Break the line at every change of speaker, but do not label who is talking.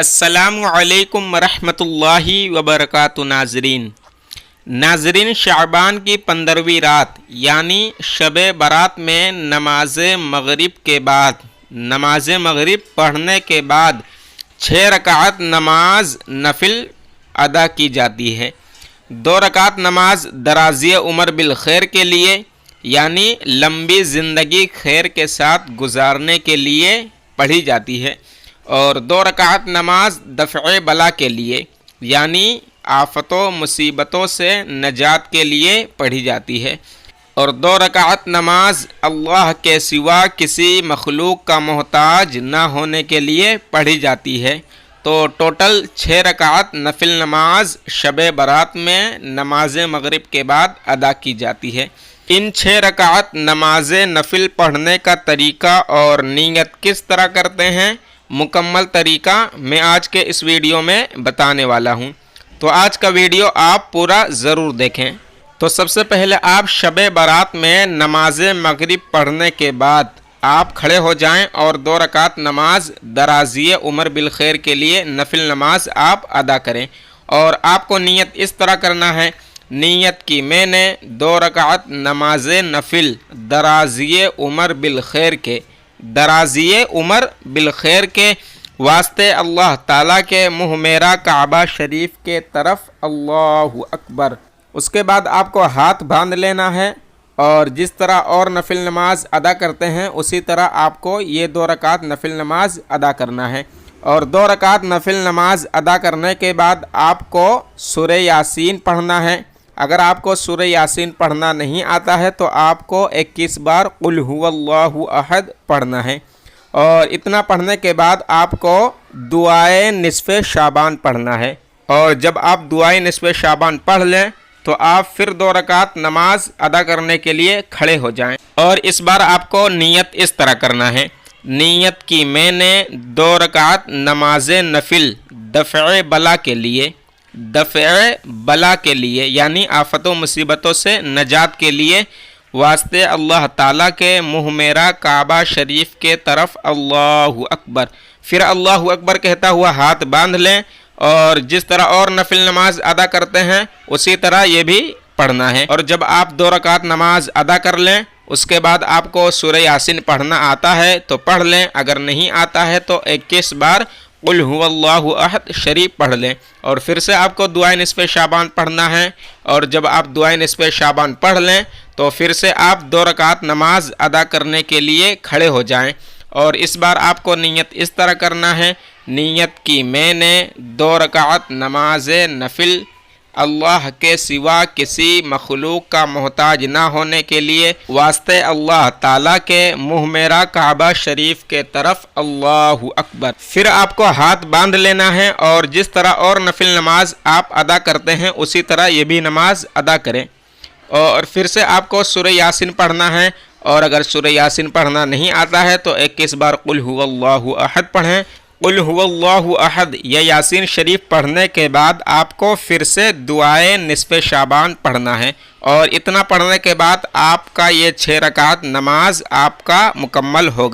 السلام علیکم ورحمۃ اللہ وبرکاتہ۔ ناظرین، شعبان کی 15ویں رات یعنی شب برات میں نماز مغرب پڑھنے کے بعد 6 رکعت نماز نفل ادا کی جاتی ہے۔ 2 رکعت نماز درازی عمر بالخیر کے لیے یعنی لمبی زندگی خیر کے ساتھ گزارنے کے لیے پڑھی جاتی ہے، اور 2 رکعت نماز دفع بلا کے لیے یعنی آفت و مصیبتوں سے نجات کے لیے پڑھی جاتی ہے، اور 2 رکعت نماز اللہ کے سوا کسی مخلوق کا محتاج نہ ہونے کے لیے پڑھی جاتی ہے۔ تو ٹوٹل 6 رکعت نفل نماز شب برات میں نماز مغرب کے بعد ادا کی جاتی ہے۔ ان 6 رکعت نماز نفل پڑھنے کا طریقہ اور نیت کس طرح کرتے ہیں، مکمل طریقہ میں آج کے اس ویڈیو میں بتانے والا ہوں، تو آج کا ویڈیو آپ پورا ضرور دیکھیں۔ تو سب سے پہلے آپ شب برات میں نماز مغرب پڑھنے کے بعد آپ کھڑے ہو جائیں اور 2 رکعت نماز درازی عمر بالخیر کے لیے نفل نماز آپ ادا کریں، اور آپ کو نیت اس طرح کرنا ہے، نیت کی میں نے 2 رکعت نماز نفل درازی عمر بالخیر کے واسطے اللہ تعالیٰ کے منہ میرا کعبہ شریف کے طرف اللہ اکبر۔ اس کے بعد آپ کو ہاتھ باندھ لینا ہے، اور جس طرح اور نفل نماز ادا کرتے ہیں اسی طرح آپ کو یہ 2 رکعت نفل نماز ادا کرنا ہے، اور 2 رکعت نفل نماز ادا کرنے کے بعد آپ کو سورہ یاسین پڑھنا ہے۔ اگر آپ کو سورہ یاسین پڑھنا نہیں آتا ہے تو آپ کو 21 بار قل هو اللہ احد پڑھنا ہے، اور اتنا پڑھنے کے بعد آپ کو دعائے نصف شعبان پڑھنا ہے، اور جب آپ دعائے نصف شعبان پڑھ لیں تو آپ پھر 2 رکعت نماز ادا کرنے کے لیے کھڑے ہو جائیں، اور اس بار آپ کو نیت اس طرح کرنا ہے، نیت کی میں نے 2 رکعت نماز نفل دفع بلا کے لیے یعنی آفت و مصیبتوں سے نجات کے لیے واسطے اللہ تعالیٰ کے منہ میرا کعبہ شریف کے طرف اللہ اکبر، پھر اللہ اکبر کہتا ہوا ہاتھ باندھ لیں، اور جس طرح اور نفل نماز ادا کرتے ہیں اسی طرح یہ بھی پڑھنا ہے، اور جب آپ 2 رکعت نماز ادا کر لیں اس کے بعد آپ کو سورہ یاسین پڑھنا آتا ہے تو پڑھ لیں، اگر نہیں آتا ہے تو 21 بار قل هو اللہ احد شریف پڑھ لیں، اور پھر سے آپ کو دعائے نصف شعبان پڑھنا ہے، اور جب آپ دعائے نصف شعبان پڑھ لیں تو پھر سے آپ 2 رکعت نماز ادا کرنے کے لیے کھڑے ہو جائیں، اور اس بار آپ کو نیت اس طرح کرنا ہے، نیت کی میں نے 2 رکعت نماز نفل اللہ کے سوا کسی مخلوق کا محتاج نہ ہونے کے لیے واسطے اللہ تعالیٰ کے منہ میرا کعبہ شریف کے طرف اللہ اکبر۔ پھر آپ کو ہاتھ باندھ لینا ہے، اور جس طرح اور نفل نماز آپ ادا کرتے ہیں اسی طرح یہ بھی نماز ادا کریں، اور پھر سے آپ کو سورہ یاسین پڑھنا ہے، اور اگر سورہ یاسین پڑھنا نہیں آتا ہے تو 21 بار قل هو اللہ احد پڑھیں۔ قل هو اللہ احد یا یاسین شریف پڑھنے کے بعد آپ کو پھر سے دعائے نصف شعبان پڑھنا ہے، اور اتنا پڑھنے کے بعد آپ کا یہ 6 رکعت نماز آپ کا مکمل ہوگا۔